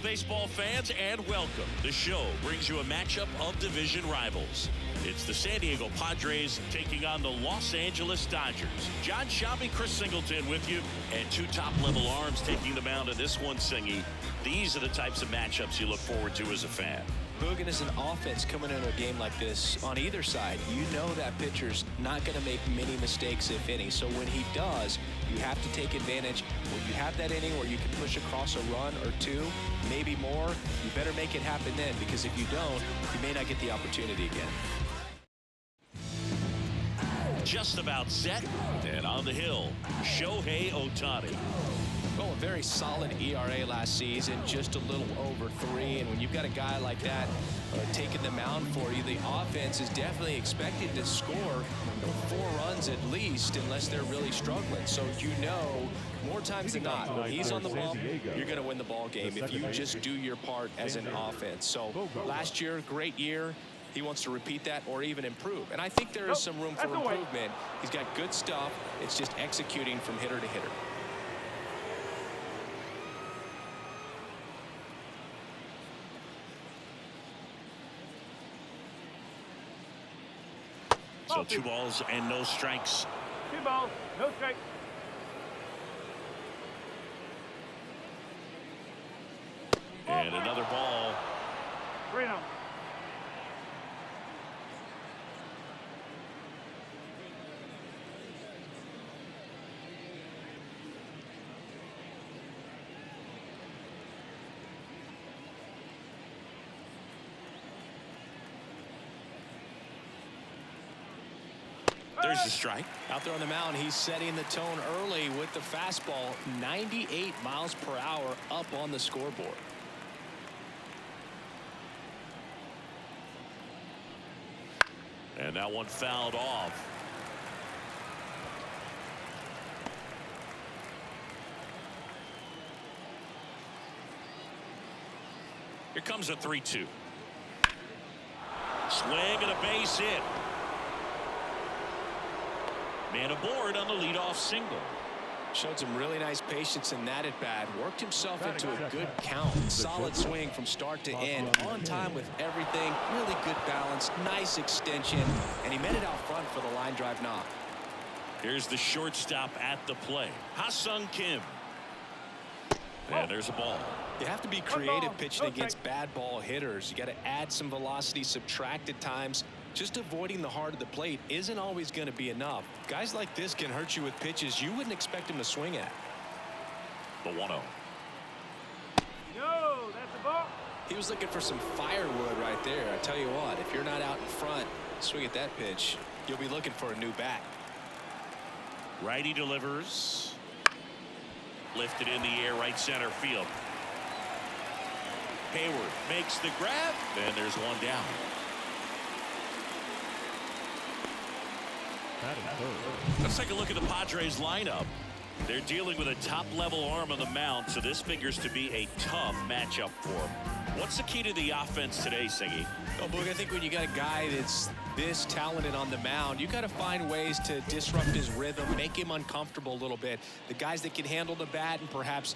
baseball fans, and welcome. The show brings you a matchup of division rivals. It's the San Diego Padres taking on the Los Angeles Dodgers. John Shelby, Chris Singleton with you, and two top-level arms taking the mound in this one, Singy. These are the types of matchups you look forward to as a fan. Boogan, as an offense coming into a game like this, on either side, you know that pitcher's not going to make many mistakes, if any. So when he does, you have to take advantage. When you have that inning where you can push across a run or two, maybe more, you better make it happen then, because if you don't, you may not get the opportunity again. Just about set, and on the hill, Shohei Ohtani. Well, a very solid ERA last season, just a little over 3. And when you've got a guy like that taking the mound for you, the offense is definitely expected to score 4 runs at least, unless they're really struggling. So you know, more times than not, when he's on the ball, you're going to win the ball game if you just do your part as an offense. So last year, great year. He wants to repeat that or even improve. And I think there is some room for improvement. He's got good stuff. It's just executing from hitter to hitter. So 2 balls and no strikes. 2 balls, no strikes. And another ball. 3-0. There's the strike. Out there on the mound, he's setting the tone early with the fastball. 98 miles per hour up on the scoreboard. And that one fouled off. Here comes a 3-2. Swing and a base hit. Man aboard on the leadoff single. Showed some really nice patience in that at bat. Worked himself into a good count. Solid swing from start to end. On time with everything. Really good balance. Nice extension. And he met it out front for the line drive knock. Here's the shortstop at the plate. Ha-Sung Kim. And there's a ball. You have to be creative pitching against bad ball hitters. You got to add some velocity, subtract at times. Just avoiding the heart of the plate isn't always going to be enough. Guys like this can hurt you with pitches you wouldn't expect him to swing at. The 1-0. No, that's a ball. He was looking for some firewood right there. I tell you what, if you're not out in front, swing at that pitch, you'll be looking for a new bat. Righty delivers. Lifted in the air, right center field. Hayward makes the grab. Then there's one down. Let's take a look at the Padres lineup. They're dealing with a top-level arm on the mound, so this figures to be a tough matchup for them. What's the key to the offense today, Siggy? Oh, Boog, I think when you got a guy that's this talented on the mound, you got to find ways to disrupt his rhythm, make him uncomfortable a little bit. The guys that can handle the bat and perhaps,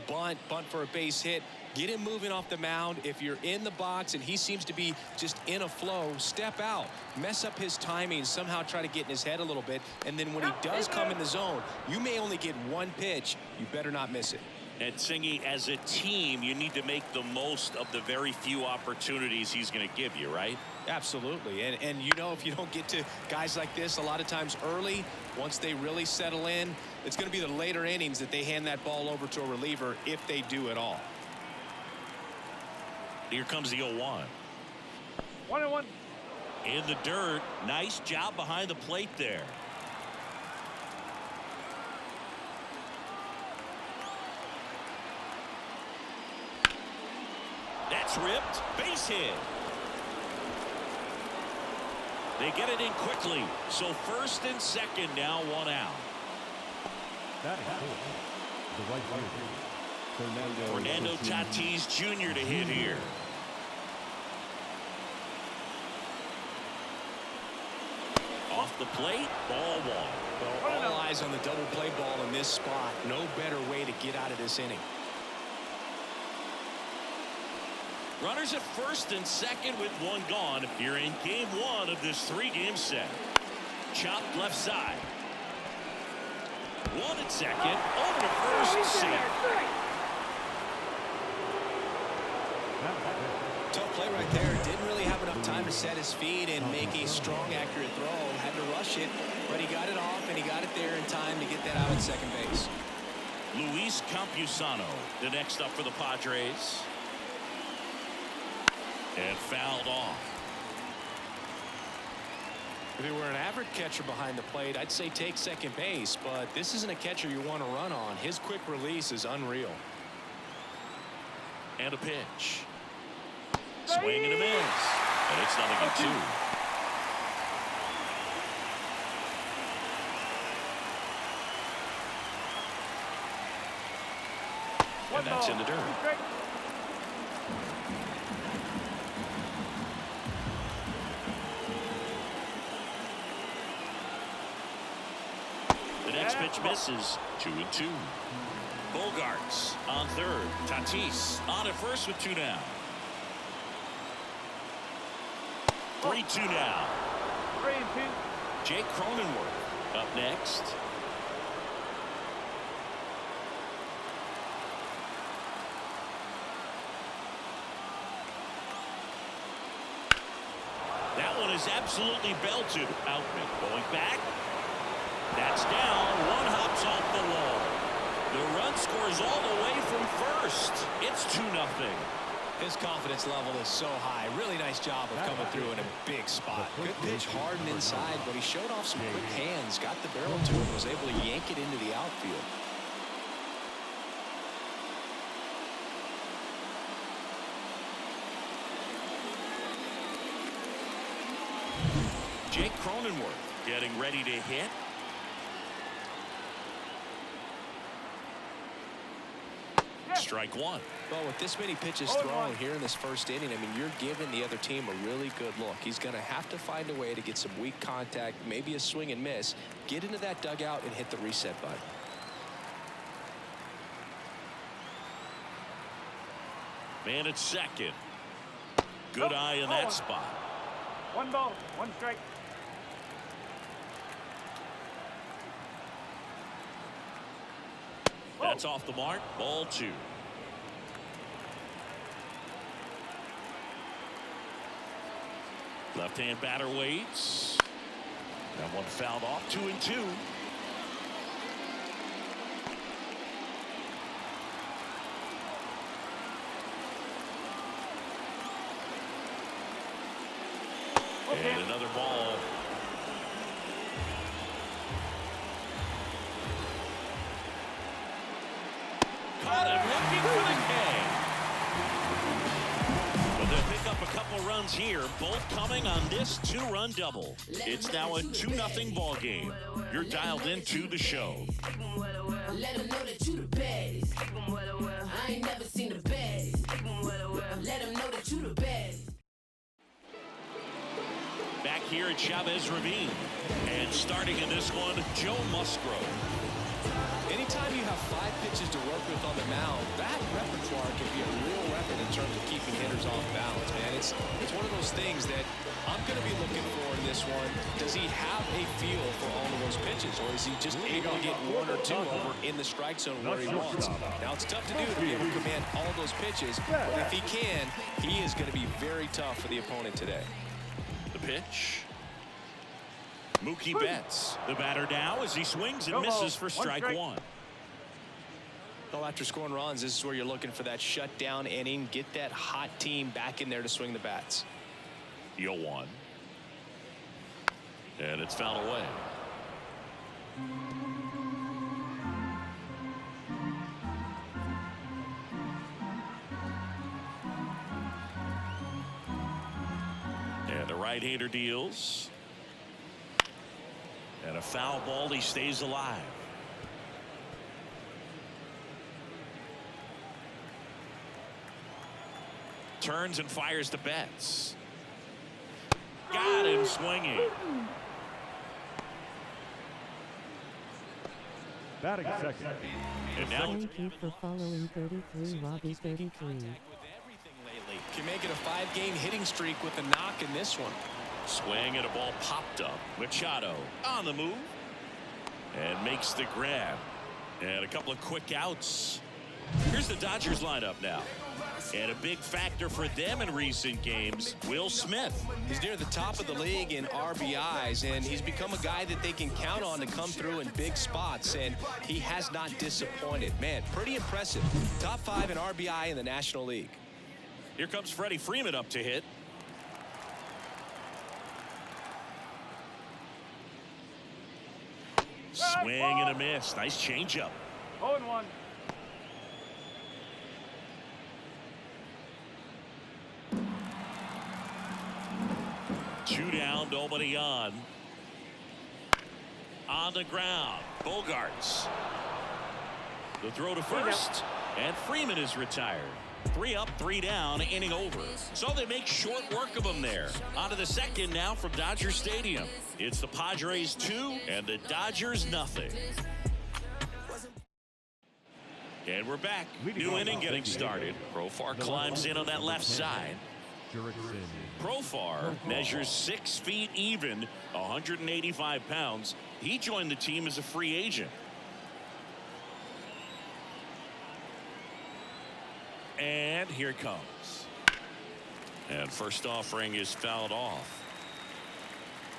bunt for a base hit, get him moving off the mound. If you're in the box and he seems to be just in a flow, step out, mess up his timing, somehow try to get in his head a little bit. And then when he does come in the zone, you may only get one pitch. You better not miss it. And Singy, as a team, you need to make the most of the very few opportunities he's going to give you, right? Absolutely. And if you don't get to guys like this a lot of times early, once they really settle in, it's going to be the later innings that they hand that ball over to a reliever, if they do at all. Here comes the 0-1. 1-1. In the dirt. Nice job behind the plate there. That's ripped. Base hit. They get it in quickly. So first and second now, 1 out. That is the right fielder, Fernando Tatis Jr. to hit here. Off the plate, ball 1. Well, all eyes on the double play ball in this spot. No better way to get out of this inning. Runners at first and second with one gone here in game one of this three-game set. Chopped left side. One at second. Over to first. Safe. Tough play right there. Didn't really have enough time to set his feet and make a strong, accurate throw. Had to rush it, but he got it off, and he got it there in time to get that out at second base. Luis Campusano, the next up for the Padres. And fouled off. If he were an average catcher behind the plate, I'd say take second base, but this isn't a catcher you want to run on. His quick release is unreal. And a pitch. Swing and a miss. And it's 0-2. And that's in the dirt. The next pitch misses. 2-2. Bogarts on third. Tatis on at first with 2 down. 3-2 now. 3-2. Jake Cronenworth up next. That one is absolutely belted. Outman going back. That's down. One hops off the wall. The run scores all the way from first. It's 2-0. His confidence level is so high. Really nice job of coming through in a big spot. Good pitch, hard and inside, but he showed off some quick hands, got the barrel to it, was able to yank it into the outfield. Jake Cronenworth getting ready to hit. Strike one. Well, with this many pitches thrown here in this first inning, I mean, you're giving the other team a really good look. He's going to have to find a way to get some weak contact, maybe a swing and miss, get into that dugout and hit the reset button. Man at second. Good eye in that spot. 1 ball, 1 strike. That's off the mark. Ball 2. Left-hand batter waits. That one fouled off. 2-2. And another ball. Caught him looking for the K. But they'll pick up a couple runs here, both coming on this 2-run double. It's now a 2-0 ball game. You're dialed into the show. Let them know that you the baddest. I ain't never seen the baddest. Let them know that you the baddest. Back here at Chavez Ravine. And starting in this one, Joe Musgrove. Anytime you have 5 pitches to work with on the mound, that repertoire can be a real weapon in terms of keeping hitters off balance, man. It's one of those things that I'm going to be looking for in this one. Does he have a feel for all of those pitches, or is he just able to get 1 or 2 over in the strike zone where he wants? Now, it's tough to do to be able to command all those pitches, but if he can, he is going to be very tough for the opponent today. The pitch. Mookie Betts, the batter now as he swings and misses for strike 1. Well, after scoring runs, this is where you're looking for that shutdown inning. Get that hot team back in there to swing the bats. 0-1. And it's fouled away. And the right-hander deals. And a foul ball, he stays alive. Turns and fires to Betts. Got him swinging. Batting second. And now Thank you for following 33 Robbie 33. Can make 5-game hitting streak with a knock in this one. Swing and a ball popped up. Machado on the move and makes the grab. And a couple of quick outs. Here's the Dodgers lineup now. And a big factor for them in recent games, Will Smith. He's near the top of the league in RBIs, and he's become a guy that they can count on to come through in big spots, and he has not disappointed. Man, pretty impressive. Top 5 in RBI in the National League. Here comes Freddie Freeman up to hit. Swing and a miss. Nice changeup. 0-1. Two down, nobody on. On the ground, Bogarts. The throw to first, and Freeman is retired. 3 up, 3 down, inning over. So they make short work of him there. On to the second now from Dodger Stadium. It's the Padres 2 and the Dodgers nothing. And we're back. New inning getting started. Profar climbs in on that left side. Profar measures 6 feet even, 185 pounds. He joined the team as a free agent. And here it comes. And first offering is fouled off.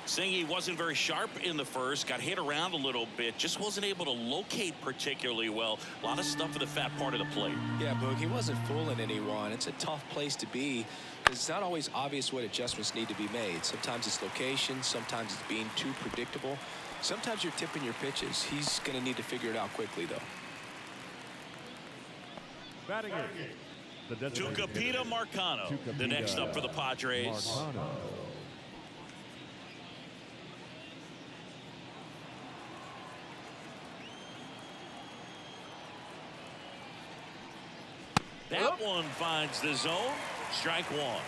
Singy wasn't very sharp in the first, got hit around a little bit, just wasn't able to locate particularly well. A lot of stuff in the fat part of the plate. Yeah, Boog, he wasn't fooling anyone. It's a tough place to be. It's not always obvious what adjustments need to be made. Sometimes it's location, sometimes it's being too predictable. Sometimes you're tipping your pitches. He's going to need to figure it out quickly, though. Batting it. Tucupita Marcano, the next up for the Padres. That one finds the zone. Strike one.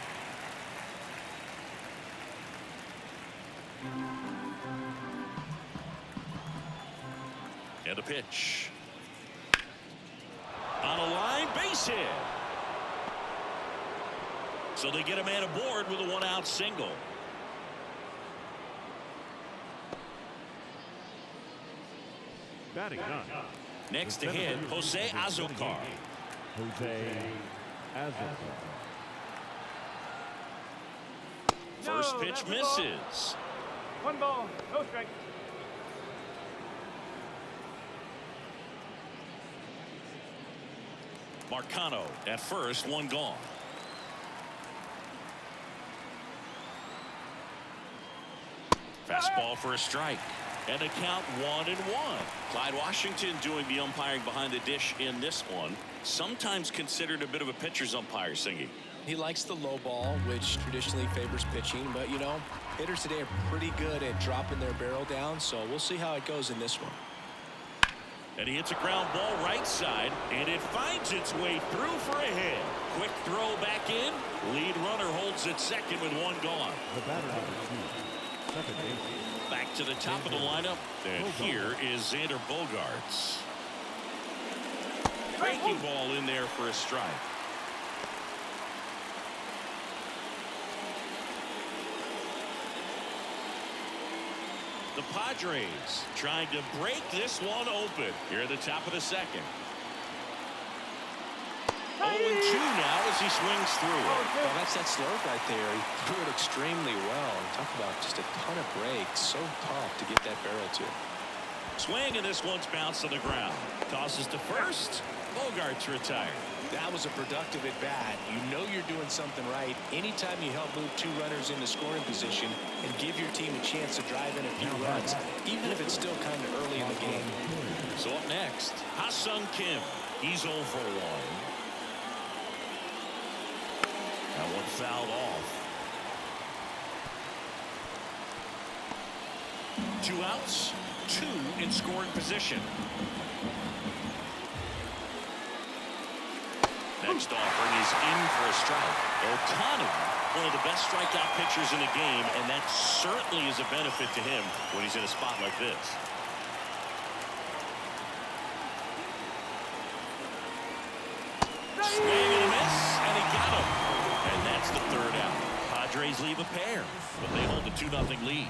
And a pitch. On a line, base hit. So they get a man aboard with a 1-out single. Batting none. Next to hit, Jose Azocar. Jose Azocar. First pitch misses. 1 ball, no strike. Marcano at first, 1 gone. Fastball for a strike. And a count 1-1. Clyde Washington doing the umpiring behind the dish in this one. Sometimes considered a bit of a pitcher's umpire, Singy. He likes the low ball, which traditionally favors pitching, but you know, hitters today are pretty good at dropping their barrel down, so we'll see how it goes in this one. And he hits a ground ball right side, and it finds its way through for a hit. Quick throw back in. Lead runner holds at second with 1 gone. The batter number 2, second base. Back to the top of the lineup, and here is Xander Bogarts. Breaking ball in there for a strike. The Padres trying to break this one open here at the top of the second. 0-2 now as he swings through it. Well, that's that slurve right there. He threw it extremely well. Talk about just a ton of breaks. So tough to get that barrel to. Swing, and this one's bounced to the ground. Tosses to first. Bogarts retired. That was a productive at bat. You know you're doing something right anytime you help move 2 runners into scoring position and give your team a chance to drive in a few runs, even if it's still kind of early in the game. So up next, Ha-Sung Kim. He's 0 for 1. That one fouled off. 2 outs, 2 in scoring position. Next offering is in for a strike. Otani, one of the best strikeout pitchers in the game, and that certainly is a benefit to him when he's in a spot like this. Swing and a miss, and he got him. And that that's the third out. Padres leave a pair, but they hold a 2-0 lead.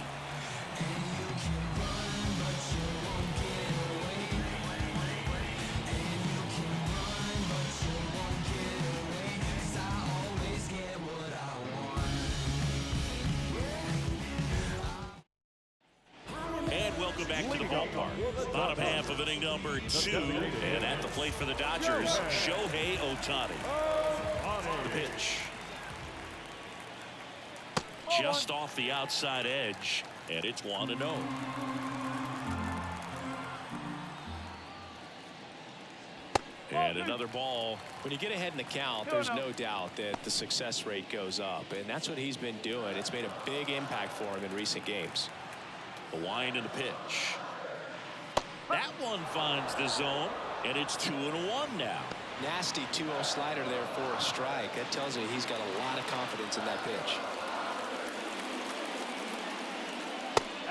And welcome back to the ballpark. Bottom half of inning number 2. And at the plate for the Dodgers, Shohei Ohtani. The pitch. Just off the outside edge, and it's 1-0. And another ball. When you get ahead in the count, there's no doubt that the success rate goes up, and that's what he's been doing. It's made a big impact for him in recent games. The wind and the pitch. That one finds the zone, and it's 2-1 now. Nasty 2-0 slider there for a strike. That tells you he's got a lot of confidence in that pitch.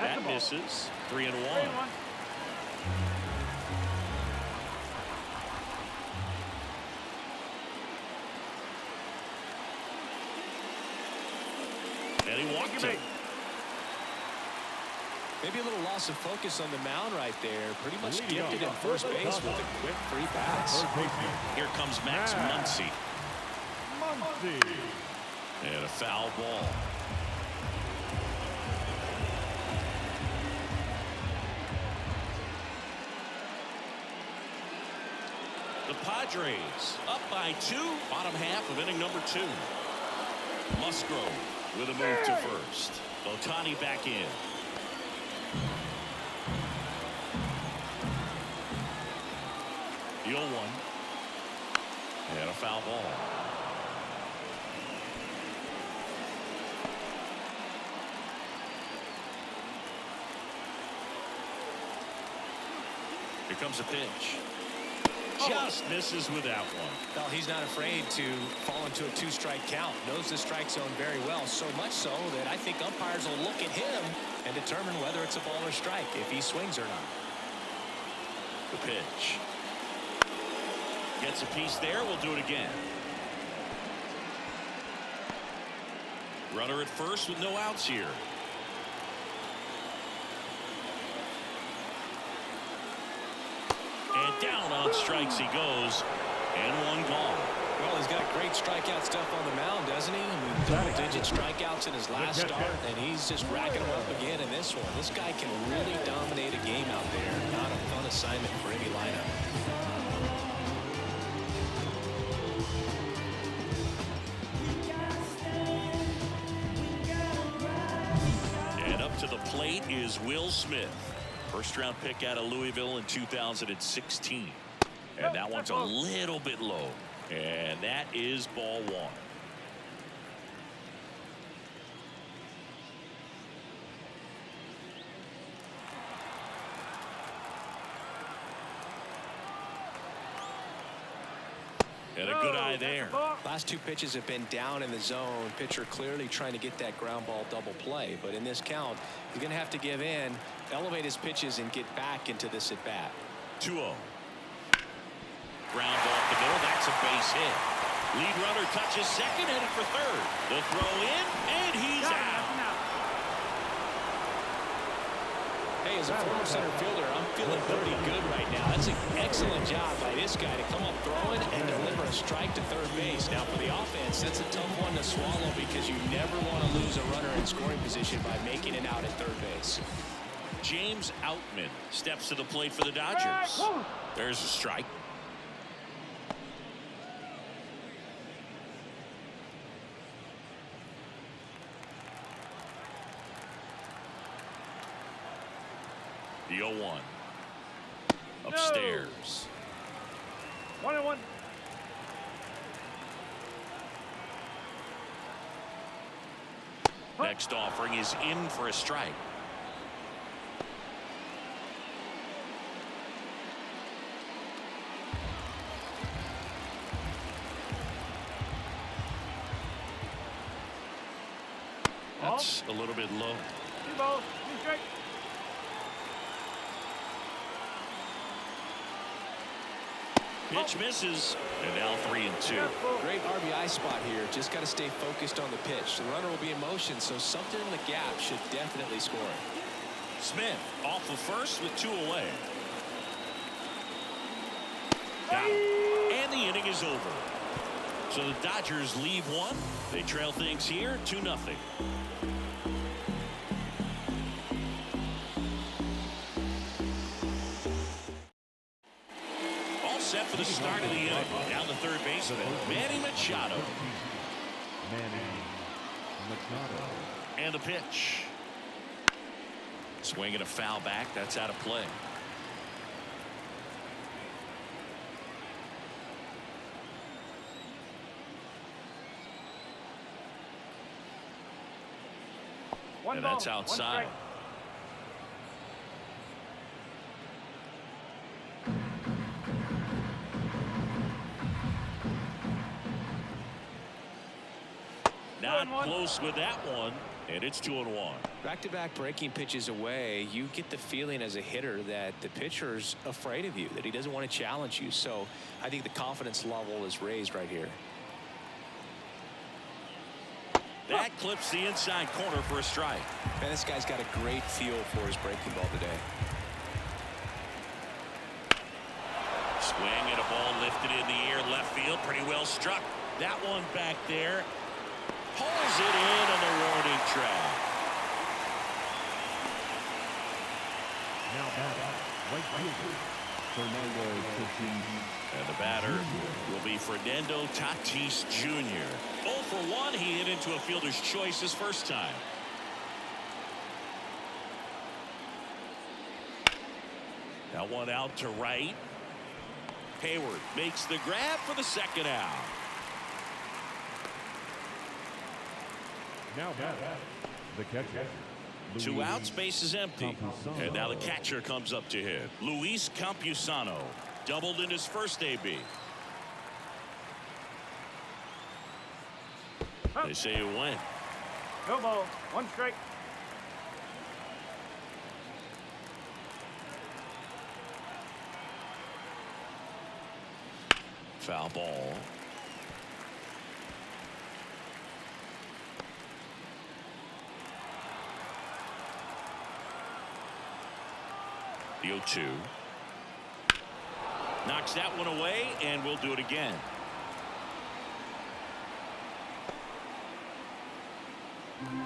That misses. 3-1. And he walked it. Maybe a little loss of focus on the mound right there. Pretty much gifted at first base with a quick free pass. Here comes Max Muncy. And a foul ball. The Padres up by 2. Bottom half of inning number 2. Musgrove with a move to first. Ohtani back in. The 0-1. And a foul ball. Here comes a pitch. Just misses with that one. Well, he's not afraid to fall into a 2-strike count. Knows the strike zone very well. So much so that I think umpires will look at him and determine whether it's a ball or strike, if he swings or not. The pitch. Gets a piece there. We'll do it again. Runner at first with no outs here. And down on strikes he goes. And one gone. Well, he's got great strikeout stuff on the mound, doesn't he? I mean, double-digit strikeouts in his last start, and he's just racking them up again in this one. This guy can really dominate a game out there. Not a fun assignment for any lineup. And up to the plate is Will Smith. First-round pick out of Louisville in 2016. And that one's a little bit low. And that is ball 1. And a good eye there. Last 2 pitches have been down in the zone. Pitcher clearly trying to get that ground ball double play. But in this count, he's going to have to give in, elevate his pitches, and get back into this at bat. 2-0. Ground ball up the middle. That's a base hit. Lead runner touches second, headed for third. The throw in, and he's out. Hey, as a former center fielder, I'm feeling pretty good right now. That's an excellent job by this guy to come up throwing and deliver a strike to third base. Now, for the offense, that's a tough one to swallow because you never want to lose a runner in scoring position by making it out at third base. James Outman steps to the plate for the Dodgers. There's a strike. The 0-1. Upstairs. 1-1. Next offering is in for a strike. That's a little bit low. 2 balls, 2 strikes. Pitch misses, and now 3-2. Great RBI spot here. Just got to stay focused on the pitch. The runner will be in motion, so something in the gap should definitely score. Smith off of first with 2 away. Got him. And the inning is over. So the Dodgers leave 1. They trail things here 2-0. All set for the start of the inning. Down the third baseman, Manny Machado. And the pitch. Swinging a foul back. That's out of play. And that's outside. Not close with that one, and it's 2-1. Back-to-back breaking pitches away, you get the feeling as a hitter that the pitcher's afraid of you, that he doesn't want to challenge you. So I think the confidence level is raised right here. That clips the inside corner for a strike. Man, this guy's got a great feel for his breaking ball today. Swing and a ball lifted in the air, left field, pretty well struck. That one back there. Pulls it in on the warning track. Now batting, right fielder, Fernando Tatis. And the batter will be Fernando Tatis Jr. 0 for 1. He hit into a fielder's choice his first time. Now one out to right. Hayward makes the grab for the second out. Now batting, the catcher. 2 outs, base is empty. And now the catcher comes up to hit. Luis Campusano doubled in his first AB. They say it went. No ball. 1 strike. Foul ball. The 0-2. Knocks that one away, and we'll do it again.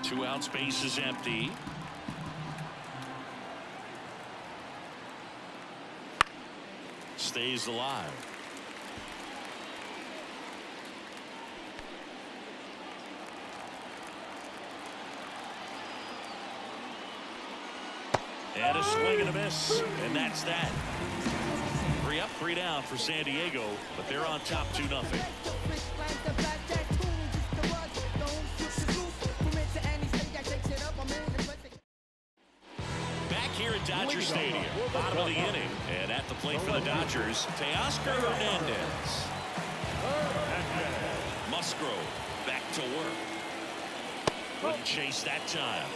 Two outs, base is empty. Stays alive. And a swing and a miss, and that's that. 3 up, 3 down for San Diego, but they're on top 2-0. Back here at Dodger Stadium, bottom of the inning, and at the plate for the Dodgers, Teoscar Hernandez. Musgrove back to work. Wouldn't chase that time.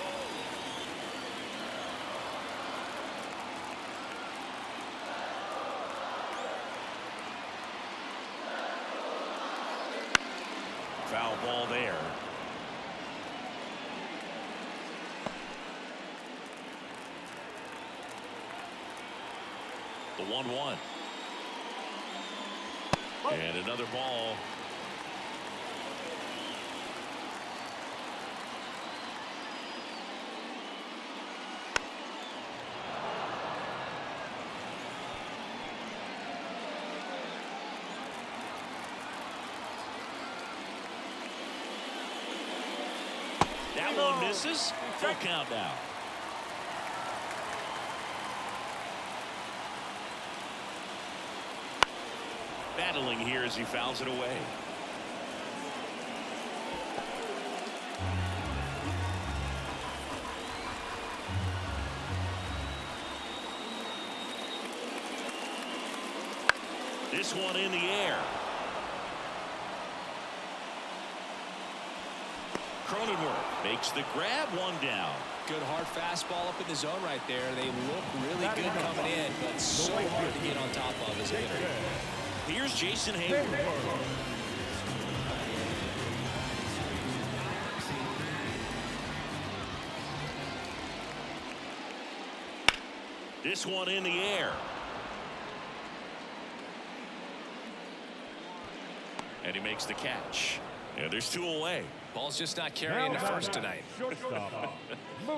Foul ball there. The 1-1. And another ball. That one misses. Full count now. Battling here as he fouls it away. This one in the air. Cronenworth makes the grab, 1 down. Good hard fastball up in the zone right there. They look really good coming in, but so hard to get on top of as a hitter. Here's Jason Hayward. This one in the air. And he makes the catch. Yeah, there's 2 away. Ball's just not carrying the first tonight.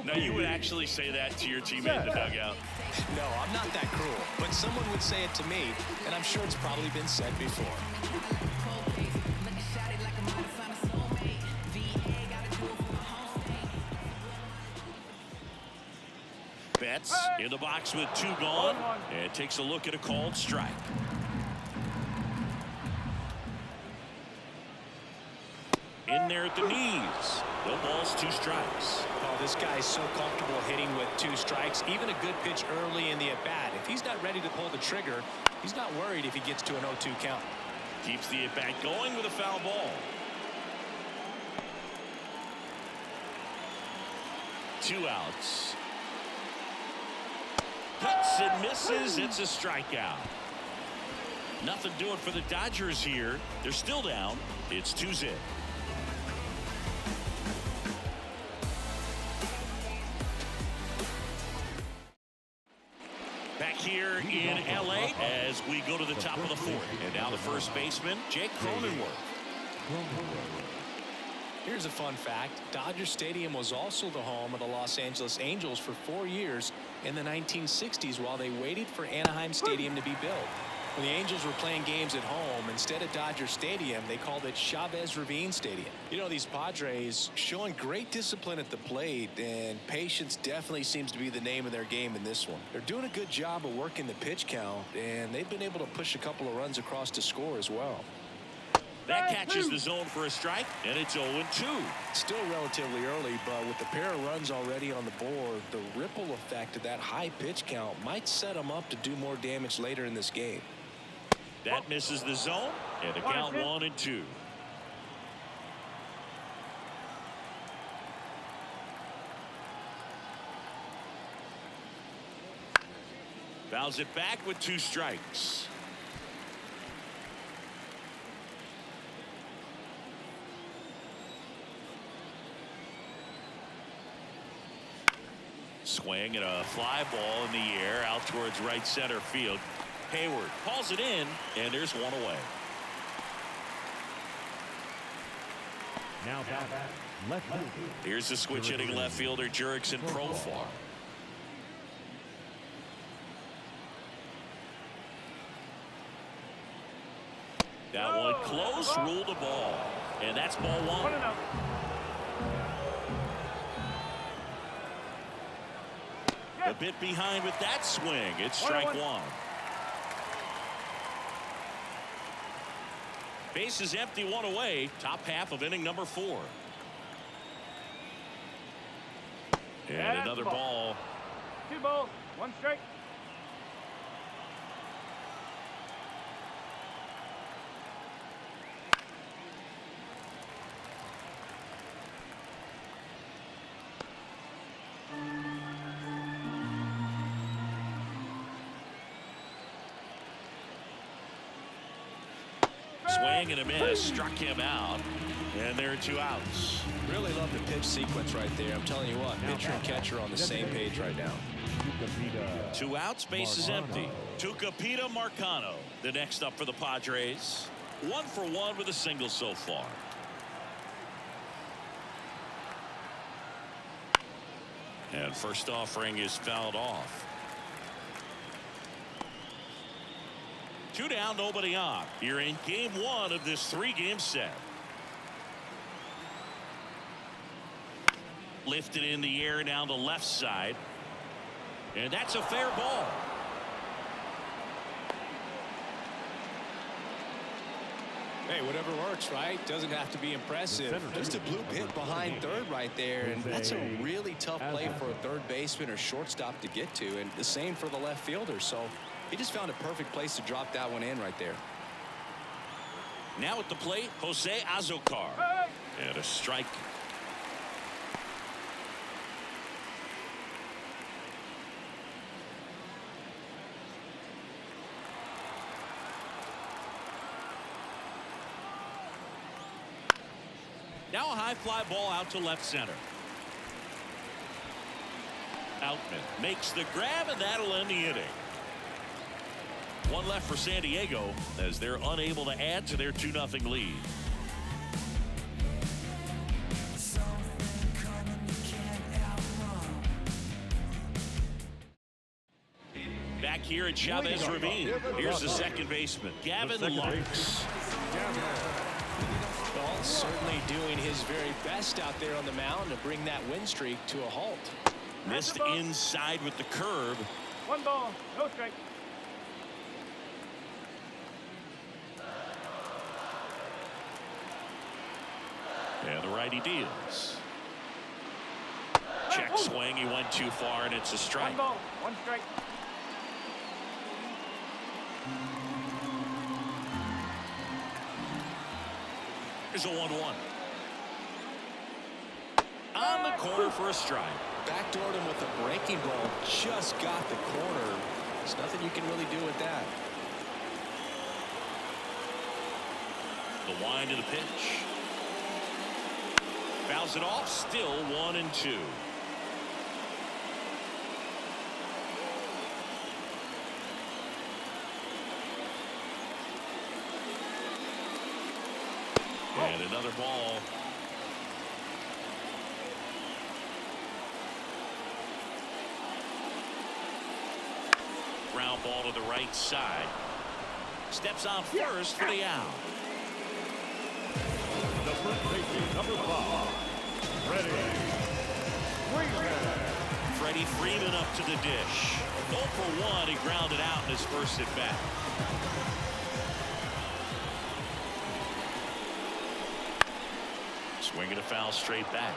Now, you would actually say that to your teammate in the dugout. No, I'm not that cruel. But someone would say it to me, and I'm sure it's probably been said before. Betts in the box with 2 gone. And takes a look at a called strike. In there at the knees. No balls, 2 strikes. Oh, this guy's so comfortable hitting with 2 strikes. Even a good pitch early in the at-bat. If he's not ready to pull the trigger, he's not worried if he gets to an 0-2 count. Keeps the at-bat going with a foul ball. 2 outs. Cuts and misses. It's a strikeout. Nothing doing for the Dodgers here. They're still down. It's 2-0. Back here in L.A. as we go to the top of the 4th. And now the first baseman, Jake Cronenworth. Here's a fun fact. Dodger Stadium was also the home of the Los Angeles Angels for 4 years in the 1960s while they waited for Anaheim Stadium to be built. When the Angels were playing games at home, instead of Dodger Stadium, they called it Chavez Ravine Stadium. You know, these Padres showing great discipline at the plate, and patience definitely seems to be the name of their game in this one. They're doing a good job of working the pitch count, and they've been able to push a couple of runs across to score as well. That catches the zone for a strike, and it's 0-2. Still relatively early, but with the pair of runs already on the board, the ripple effect of that high pitch count might set them up to do more damage later in this game. That misses the zone, and a count 1-2. Fouls it back with 2 strikes. Swing and a fly ball in the air out towards right center field. Hayward calls it in, and there's 1 away. Now back, left field. Here's the switch hitting left fielder Jurickson Profar. That one close, ruled the ball, and that's ball 1. A bit behind with that swing. It's strike 1. Base is empty, 1 away. Top half of inning number 4. And another ball. 2 balls, 1 strike. Swing and a miss, struck him out, and there are 2 outs. Really love the pitch sequence right there. I'm telling you what, pitcher and catcher are on the same page right now. 2 outs, base is empty. Tucupita Marcano, the next up for the Padres. 1 for 1 with a single so far. And first offering is fouled off. 2 down, nobody on. You're in game 1 of this 3-game set. Lifted in the air down the left side. And that's a fair ball. Hey, whatever works, right? Doesn't have to be impressive. Just a blue hit behind third right there, and that's a really tough play for a third baseman or shortstop to get to, and the same for the left fielder. So he just found a perfect place to drop that one in right there. Now at the plate, Jose Azocar. And a strike. Now a high fly ball out to left center. Outman makes the grab, and that'll end the inning. One left for San Diego as they're unable to add to their 2-0 lead. Back here at Chavez Ravine, here's the second baseman, Gavin Lux. Well, certainly doing his very best out there on the mound to bring that win streak to a halt. Missed inside with the curve. 1 ball, no strike. And the righty deals. Check swing, he went too far, and it's a strike. 1 ball, 1 strike. Here's a 1-1. On the corner for a strike. Backdoored him with a breaking ball. Just got the corner. There's nothing you can really do with that. The wind of the pitch. Fouls it off. Still 1-2. And another ball. Ground ball to the right side. Steps on first for the out. The first baseman, number 5, Freddie Freeman up to the dish. 0 for 1. He grounded out in his first at bat. Swinging a foul straight back.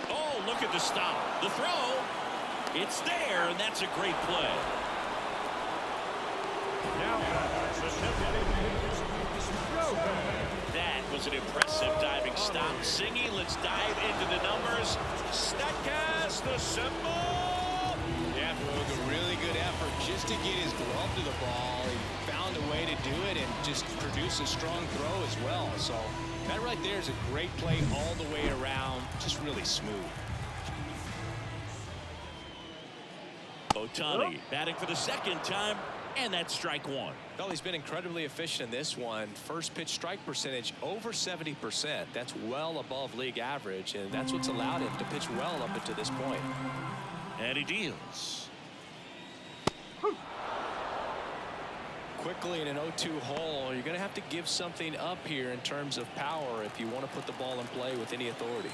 Oh, look at the stop. The throw. It's there, and that's a great play. That was an impressive diving stop. Singy, let's dive into the numbers. Statcast, the symbol. Yeah, a really good effort just to get his glove to the ball. He found a way to do it and just produce a strong throw as well. So that right there is a great play all the way around. Just really smooth. Ohtani batting for the second time, and that's strike 1. Well, he's been incredibly efficient in this one. First pitch strike percentage over 70%. That's well above league average, and that's what's allowed him to pitch well up until this point. And he deals. Quickly in an 0-2 hole, you're going to have to give something up here in terms of power if you want to put the ball in play with any authority.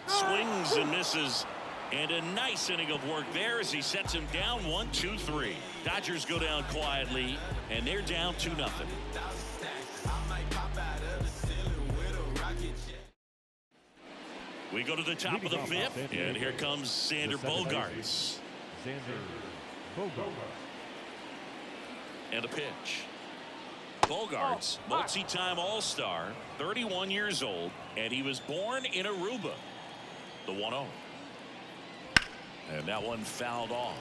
Swings and misses. And a nice inning of work there as he sets him down 1-2-3. Dodgers go down quietly, and they're down 2-0. We go to the top of the 5th, and here comes Xander Bogaerts. And a pitch. Bogaerts, multi-time All-Star, 31 years old, and he was born in Aruba. The 1-0. And that one fouled off.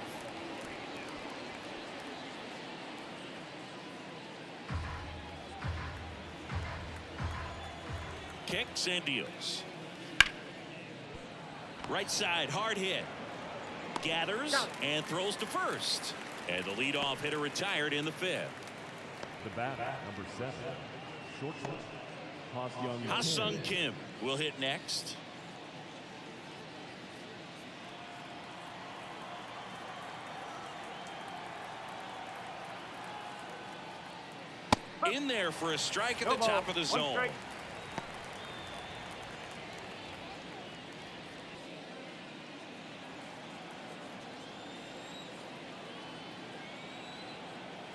Kicks and deals. Right side, hard hit. Gathers and throws to first. And the leadoff hitter retired in the 5th. The bat, number 7, shortstop, Ha-Sung Kim will hit next. In there for a strike at the top of the zone.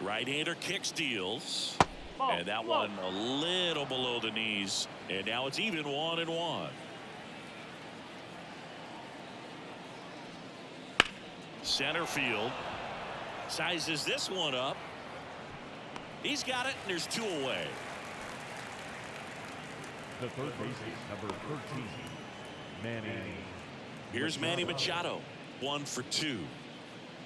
Right-hander kicks, deals. And that one a little below the knees. And now it's even 1-1. Center field sizes this one up. He's got it, and there's 2 away. The third baseman, number 13, Manny. Here's Manny Machado, 1 for 2.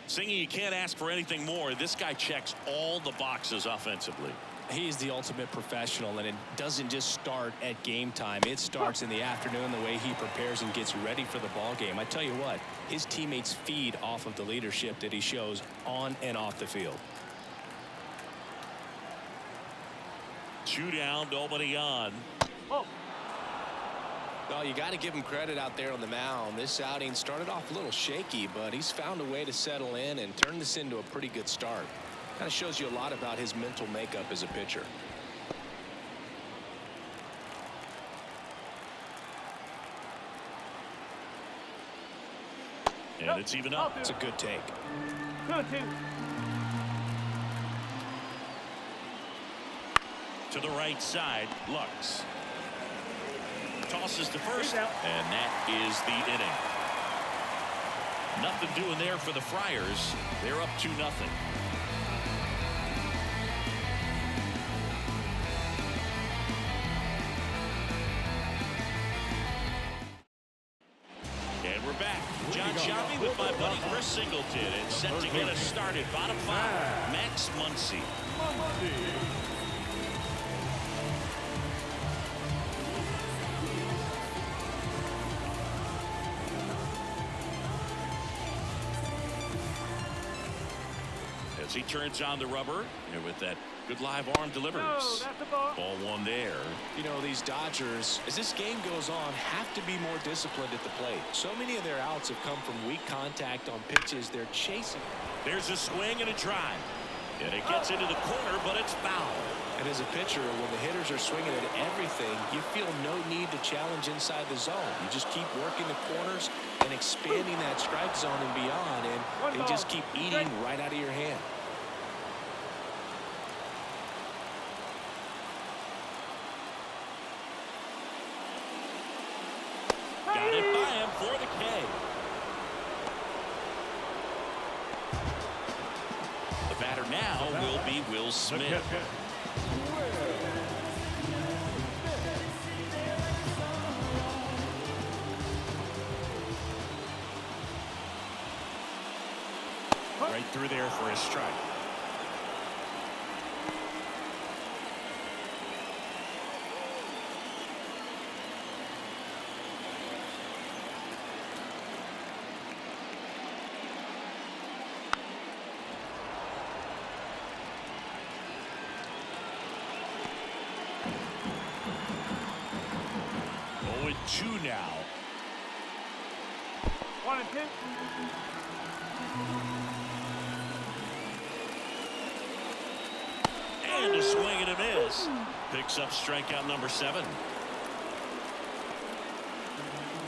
Singing, you can't ask for anything more. This guy checks all the boxes offensively. He's the ultimate professional, and it doesn't just start at game time. It starts in the afternoon, the way he prepares and gets ready for the ball game. I tell you what, his teammates feed off of the leadership that he shows on and off the field. 2 down, nobody on. Oh. Well, you got to give him credit out there on the mound. This outing started off a little shaky, but he's found a way to settle in and turn this into a pretty good start. Kind of shows you a lot about his mental makeup as a pitcher. And it's even up. It's a good take. 2-2. To the right side, Lux. Tosses to first, and that is the inning. Nothing doing there for the Friars. They're up 2-0. And we're back. John Shabby with my buddy Chris Singleton, and set to get us started. Bottom 5, Max Muncy. As he turns on the rubber, and with that good live arm delivers. No, that's the ball. Ball 1 there. You know, these Dodgers, as this game goes on, have to be more disciplined at the plate. So many of their outs have come from weak contact on pitches they're chasing. There's a swing and a drive. And it gets into the corner, but it's foul. And as a pitcher, when the hitters are swinging at everything, you feel no need to challenge inside the zone. You just keep working the corners and expanding that strike zone and beyond, and they just keep eating right out of your hand. Got it by him for the K. The batter now will be Will Smith. Right through there for a strike. Oh, 2 now. 1 and 2. And a swing and a miss. Picks up strikeout number 7.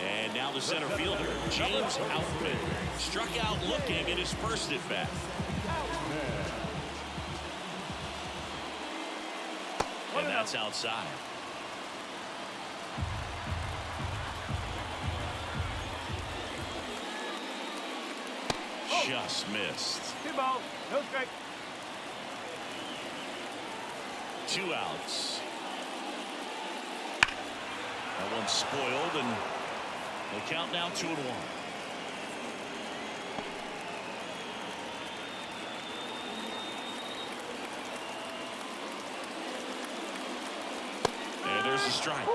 And now the center fielder, James Outman, struck out looking at his first at bat. And that's outside. Just missed. 2 balls, no strike. 2 outs. That one's spoiled, and the count now 2-1. And there's a strike.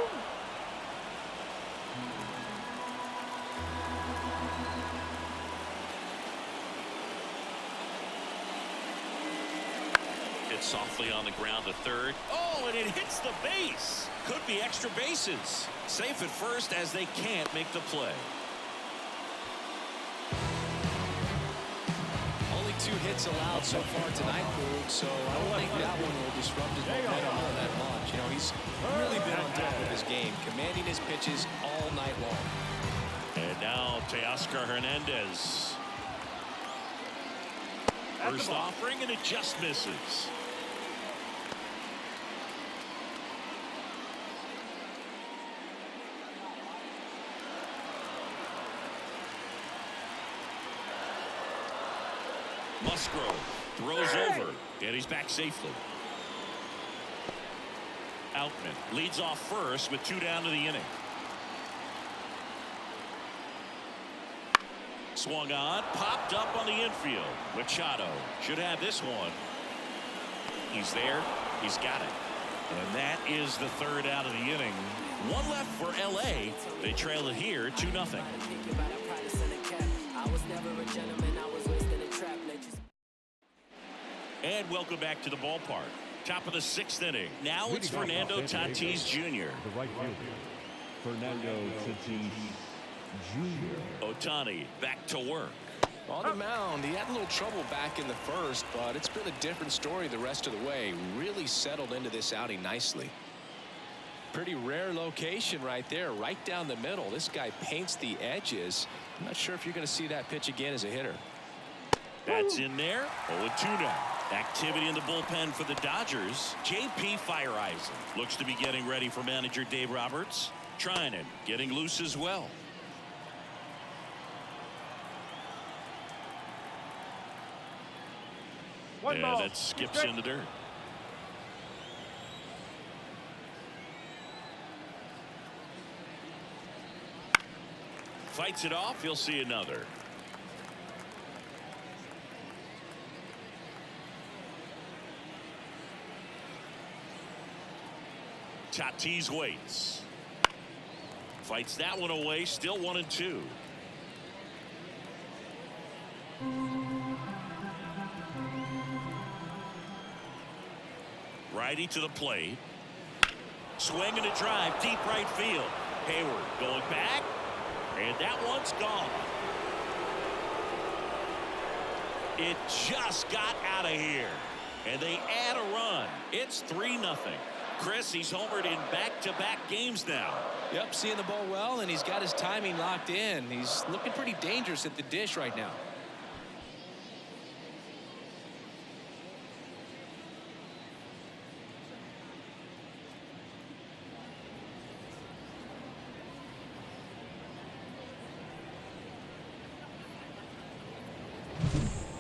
It's softly on the ground to third. Oh, and it hits the base. Could be extra bases. Safe at first as they can't make the play. Only 2 hits allowed so far tonight, Boog, so I don't think that one will disrupt his momentum all that much. You know, he's really been on top of his game, commanding his pitches all night long. And now Teoscar Hernandez. First offering, and it just misses. Musgrove throws over, and he's back safely. Outman leads off first with 2 down to the inning. Swung on, popped up on the infield. Machado should have this one. He's there. He's got it. And that is the 3rd out of the inning. 1 left for LA. They trail it here 2-0. And welcome back to the ballpark. Top of the 6th inning. Now it's Fernando Tatis Jr. The right fielder, Fernando Tatis Jr. Ohtani back to work. On the mound, he had a little trouble back in the first, but it's been a different story the rest of the way. Really settled into this outing nicely. Pretty rare location right there, right down the middle. This guy paints the edges. I'm not sure if you're going to see that pitch again as a hitter. That's in there. 0-2 now. Activity in the bullpen for the Dodgers. J.P. Fireeisen looks to be getting ready for manager Dave Roberts. Trying it, getting loose as well. One ball. That skips in the dirt. Fights it off. He'll see another. Tatis waits. Fights that one away. Still 1-2. Righty to the plate. Swing and a drive. Deep right field. Hayward going back. And that one's gone. It just got out of here. And they add a run. It's 3-0. Chris, he's homered in back-to-back games now. Yep, seeing the ball well, and he's got his timing locked in. He's looking pretty dangerous at the dish right now.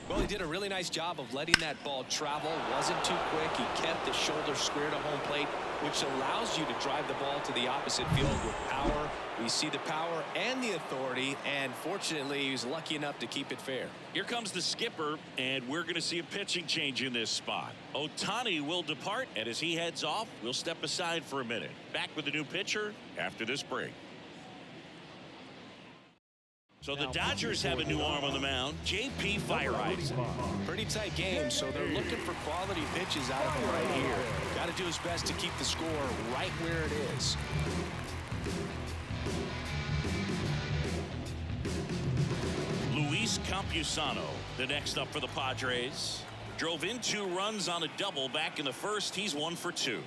Well, he did a really nice job of letting that ball travel. Wasn't too quick. He kept the shoulder square to home plate, which allows you to drive the ball to the opposite field with power. We see the power and the authority, and fortunately, he was lucky enough to keep it fair. Here comes the skipper, and we're going to see a pitching change in this spot. Ohtani will depart, and as he heads off, we'll step aside for a minute. Back with the new pitcher after this break. So the Dodgers have a new arm on the mound, J.P. Fireeisen. Pretty tight game, so they're looking for quality pitches out of him right here. Got to do his best to keep the score right where it is. Luis Campusano, the next up for the Padres. Drove in 2 runs on a double back in the first. He's 1 for 2.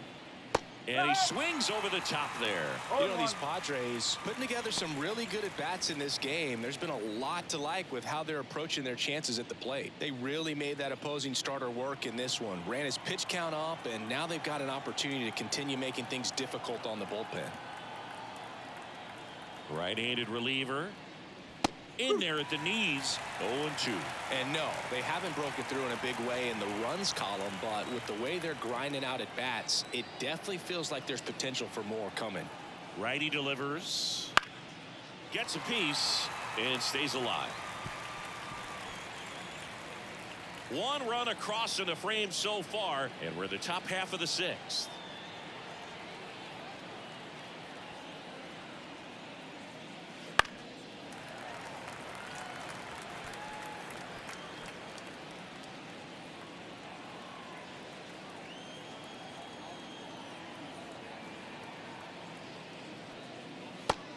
And he swings over the top there. You know, these Padres putting together some really good at-bats in this game. There's been a lot to like with how they're approaching their chances at the plate. They really made that opposing starter work in this one. Ran his pitch count up, and now they've got an opportunity to continue making things difficult on the bullpen. Right-handed reliever. In there at the knees. 0-2. And no, they haven't broken through in a big way in the runs column, but with the way they're grinding out at bats, it definitely feels like there's potential for more coming. Righty delivers. Gets a piece and stays alive. 1 run across in the frame so far, and we're the top half of the 6th.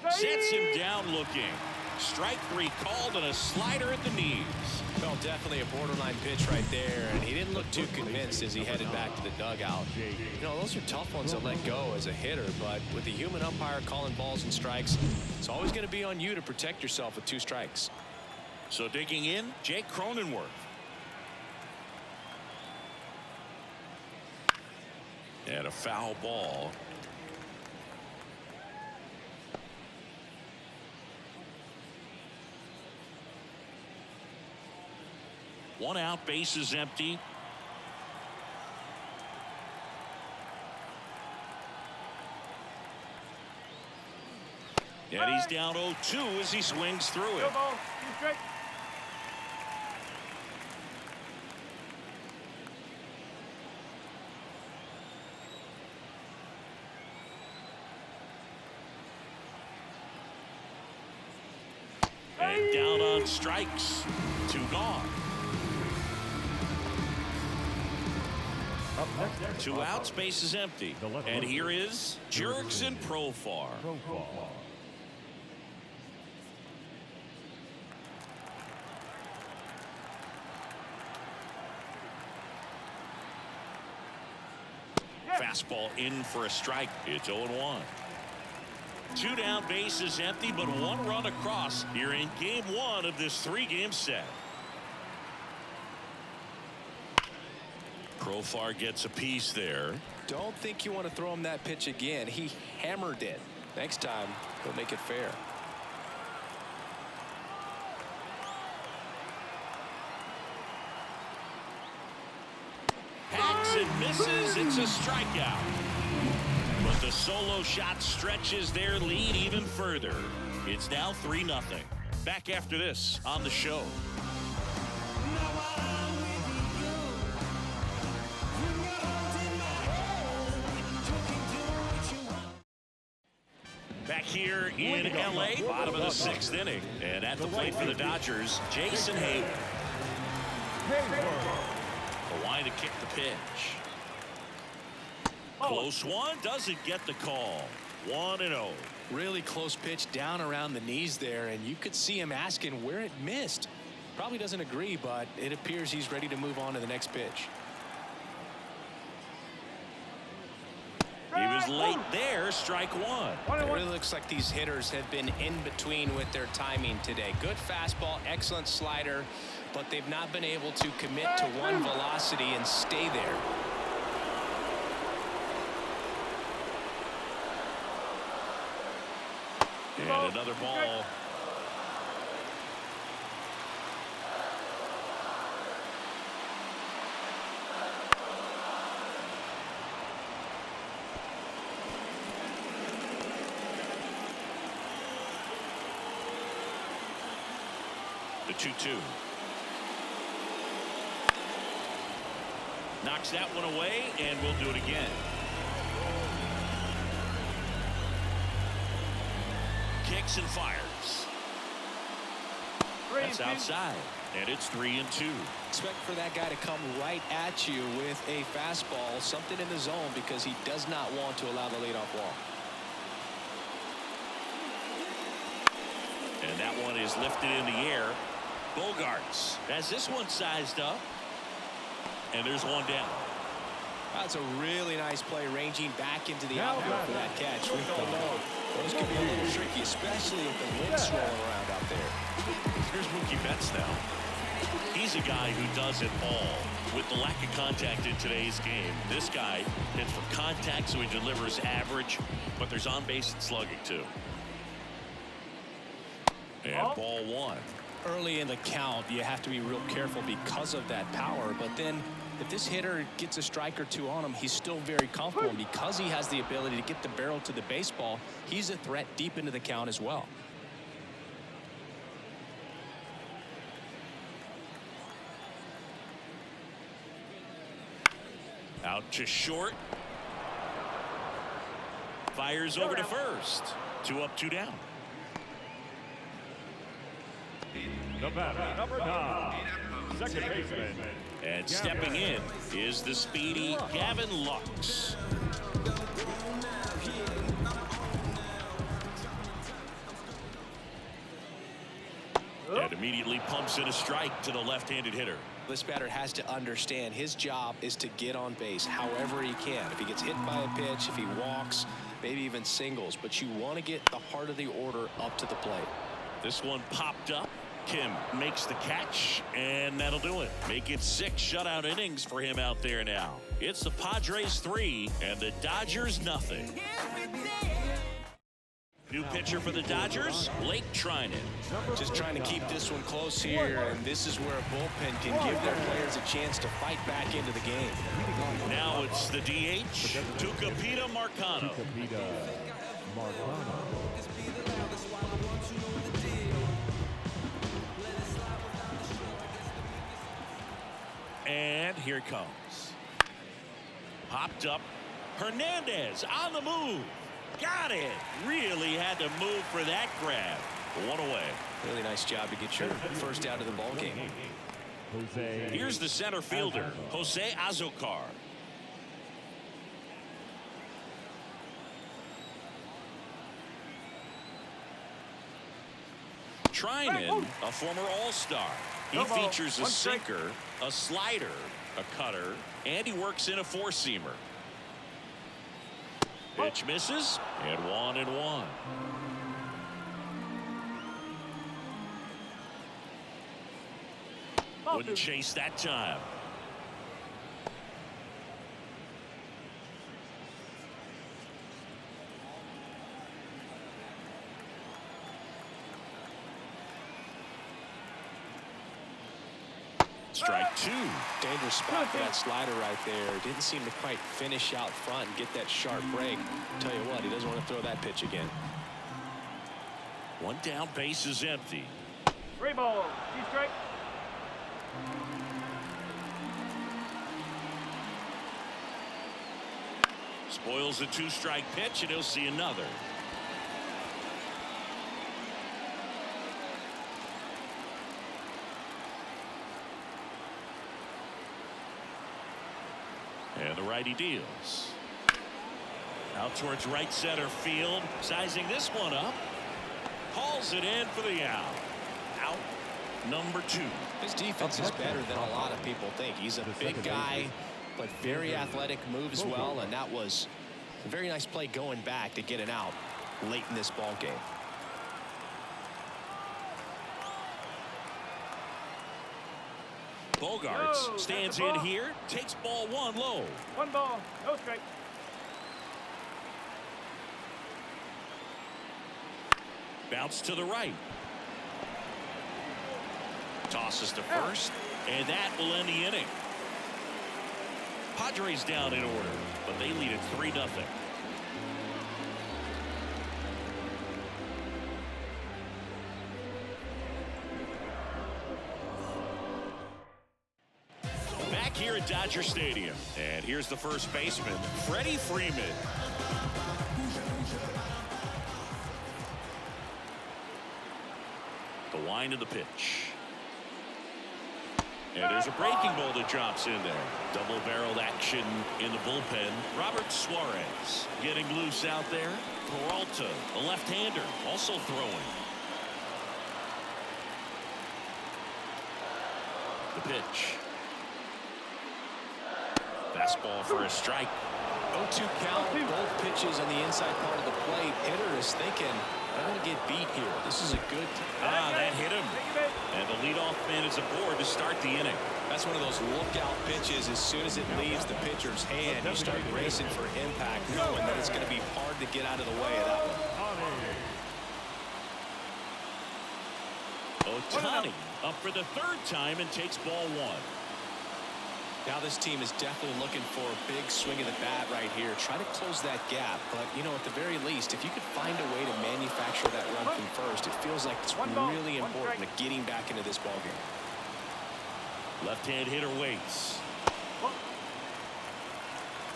Sets him down looking. Strike 3 called and a slider at the knees. Well, definitely a borderline pitch right there, and he didn't look too convinced as he headed back to the dugout. You know, those are tough ones to let go as a hitter, but with the human umpire calling balls and strikes, it's always going to be on you to protect yourself with 2 strikes. So digging in, Jake Cronenworth. And a foul ball. One out, bases empty. And he's down 0-2 as he swings through Go it. ball. Two straight. And down on strikes. 2 gone. Up next, 2 outs, base is empty. And here is Jurickson Profar. Fastball in for a strike. It's 0-1. 2 down, base is empty, but 1 run across here in game 1 of this 3-game set. Profar gets a piece there. Don't think you want to throw him that pitch again. He hammered it. Next time, he'll make it fair. Hacks and misses. It's a strikeout. But the solo shot stretches their lead even further. It's now 3-0. Back after this on the show. Back here in L.A., bottom of the 6th inning. And at the plate for the Dodgers, Jason Hayward. The line to kick the pitch. Close one, doesn't get the call. 1-0. Really close pitch down around the knees there, and you could see him asking where it missed. Probably doesn't agree, but it appears he's ready to move on to the next pitch. He was late there, strike 1. It really looks like these hitters have been in between with their timing today. Good fastball, excellent slider, but they've not been able to commit to one velocity and stay there. And another ball. The 2-2. Knocks that one away, and we'll do it again. Kicks and fires. That's outside, and it's 3-2. Expect for that guy to come right at you with a fastball, something in the zone, because he does not want to allow the leadoff walk. And that one is lifted in the air. Bogarts has this one sized up. And there's one down. That's a really nice play, ranging back into the outfield for that catch. We all know those can be a little tricky, especially if the wind's swirling around out there. Here's Mookie Betts now. He's a guy who does it all. With the lack of contact in today's game, this guy hits for contact, so he delivers average, but there's on-base and slugging too. And ball 1. Early in the count, you have to be real careful because of that power, but then if this hitter gets a strike or two on him, he's still very comfortable, and because he has the ability to get the barrel to the baseball, he's a threat deep into the count as well. Out to short. Fires over to first. 2 up, 2 down. The batter, number 9, second baseman. And stepping in is the speedy Gavin Lux. And immediately pumps in a strike to the left-handed hitter. This batter has to understand his job is to get on base however he can. If he gets hit by a pitch, if he walks, maybe even singles, but you want to get the heart of the order up to the plate. This one popped up. Kim makes the catch, and that'll do it. Make it 6 shutout innings for him out there now. It's the Padres 3 and the Dodgers nothing. New pitcher for the Dodgers, Blake Trinan. Just trying to keep this one close here, and this is where a bullpen can give their players a chance to fight back into the game. Now it's the DH, Tucupita Marcano. Tucupita Marcano. here it comes. Popped up. Hernandez on the move. Got it. Really had to move for that grab. One away. Really nice job to get your first out of the ball game. Here's the center fielder, Jose Azocar. Trinan, a former All-Star. He features a sinker, a slider, a cutter, and he works in a four-seamer. Pitch misses, and 1-1. Wouldn't chase that time. Strike two. Dangerous spot for that slider right there. Didn't seem to quite finish out front and get that sharp break. Tell you what, he doesn't want to throw that pitch again. One down, base is empty. 3 balls. 2 strikes. Spoils the 2-strike pitch, and he'll see another. And the righty deals. Out towards right center field. Sizing this one up. Hauls it in for the out. Out number 2. His defense is better than a lot of people think. He's a big guy, but very athletic, moves well, and that was a very nice play going back to get an out late in this ball game. Bogarts stands in here, takes ball 1 low. 1 ball. No strike. Bounce to the right. Tosses to first, and that will end the inning. Padres down in order, but they lead it 3-0. Back here at Dodger Stadium, and here's the first baseman, Freddie Freeman. The wind of the pitch. And there's a breaking ball that drops in there. Double-barreled action in the bullpen. Robert Suarez getting loose out there. Peralta, a left-hander, also throwing. The pitch. Fastball for a strike. 0-2 count, both pitches on the inside part of the plate. Hitter is thinking, I'm going to get beat here. This is a good. That hit him. And the leadoff man is aboard to start the inning. That's one of those lookout pitches. As soon as it leaves the pitcher's hand, you start racing for impact, knowing that it's going to be hard to get out of the way of that one. Ohtani up for the 3rd time and takes ball 1. Now this team is definitely looking for a big swing of the bat right here. Try to close that gap. But, you know, at the very least, if you could find a way to manufacture that run from first, it feels like it's really important to getting back into this ballgame. Left-hand hitter waits.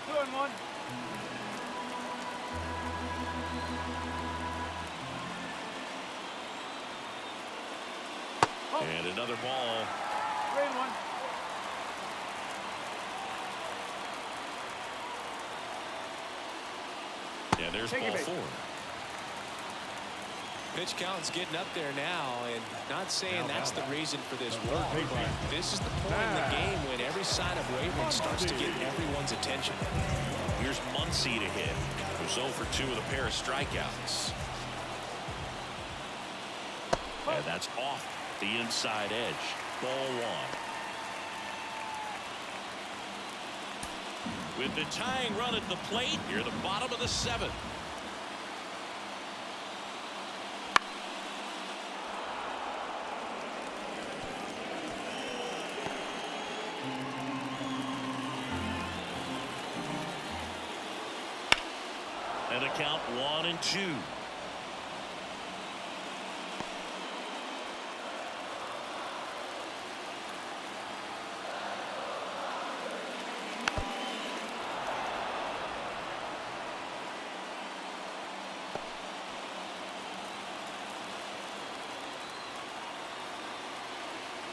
2-1. And another ball. 3-1. And there's ball 4. Pitch count's getting up there now, and not saying that's the reason for this walk, but this is the point in the game when every sign of wavering starts to get everyone's attention. Here's Muncy to hit. Who's 0 for 2 with a pair of strikeouts. And that's off the inside edge. Ball 1. With the tying run at the plate, near the bottom of the 7th. And a count 1-2.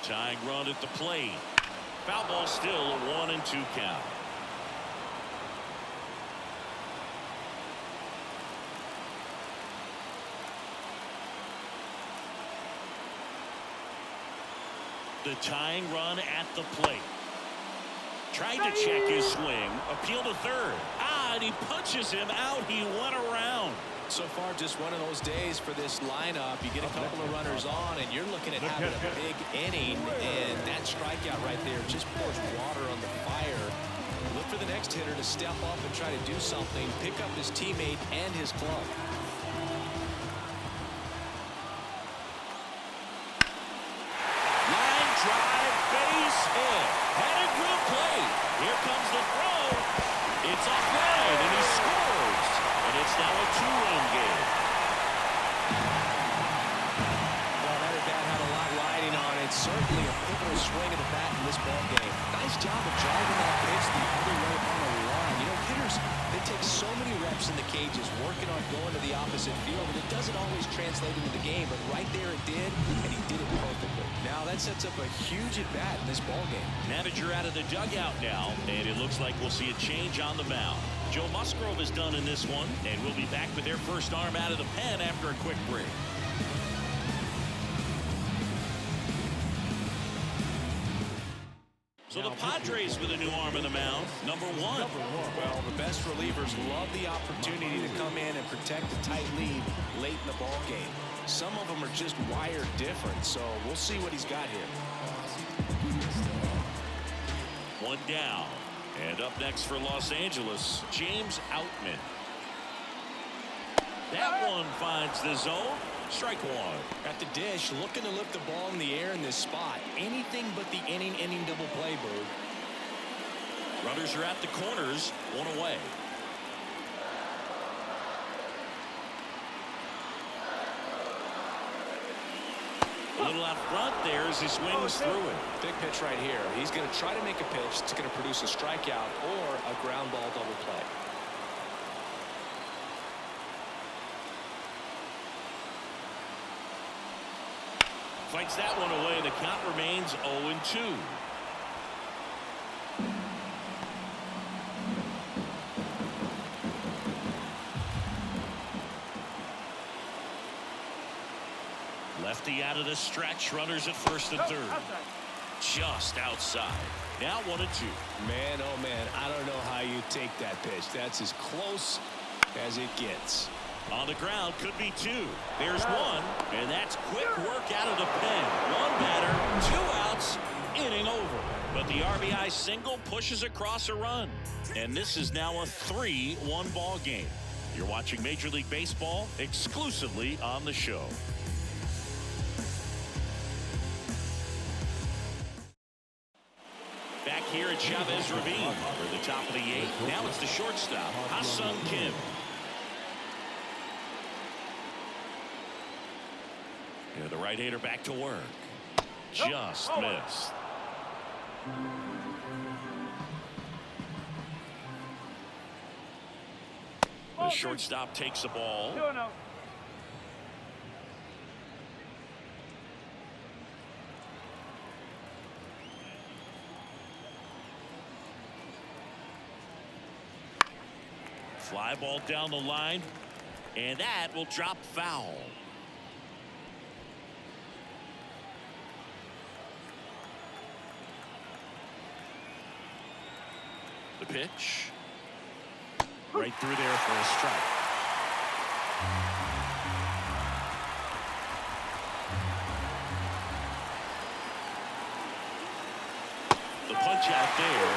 Tying run at the plate. Foul ball, still a 1-2 count. The tying run at the plate. Tried to check his swing. Appeal to third. And he punches him out. He went around. So far, just one of those days for this lineup. You get a couple of runners on, and you're looking at having a big inning. And that strikeout right there just pours water on the fire. Look for the next hitter to step up and try to do something, pick up his teammate and his glove. Line drive, base hit. Headed to the plate. Here comes the throw. It's offline, and he scores. And it's now a 2-run game. Well, that at bat had a lot riding on it. Certainly a pivotal swing of the bat in this ball game. Nice job of driving that pitch the other way on the line. You know, hitters, they take so many reps in the cages working on going to the opposite field, and it doesn't always translate into the game, but right there it did, and he did it perfectly. Now that sets up a huge at bat in this ball game. Manager out of the dugout now, and it looks like we'll see a change on the mound. Joe Musgrove is done in this one, and we'll be back with their first arm out of the pen after a quick break. So the Padres with a new arm in the mound, number one. Well, the best relievers love the opportunity to come in and protect a tight lead late in the ball game. Some of them are just wired different, so we'll see what he's got here. One down. And up next for Los Angeles, James Outman. That one finds the zone. Strike one. At the dish, looking to lift the ball in the air in this spot. Anything but the inning double play, Bird. Runners are at the corners, one away. A little out front there as he swings through it. Big pitch right here. He's going to try to make a pitch that's going to produce a strikeout or a ground ball double play. Fights that one away. The count remains 0-2. Lefty out of the stretch. Runners at first and third. Just outside. Now 1-2. Man, oh man, I don't know how you take that pitch. That's as close as it gets. On the ground, could be two. There's one, and that's quick work out of the pen. One batter, 2 outs, inning over. But the RBI single pushes across a run. And this is now a 3-1 ball game. You're watching Major League Baseball exclusively on the show. Back here at Chavez Ravine for the top of the 8th. Now it's the shortstop, Ha-Sung Kim. Yeah, the right-hander back to work. Just missed. The shortstop takes the ball. 2-0. Fly ball down the line, and that will drop foul. The pitch. Right through there for a strike. The punch out there.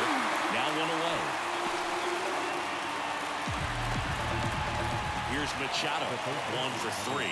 Now 1 away. Here's Machado, 1 for 3.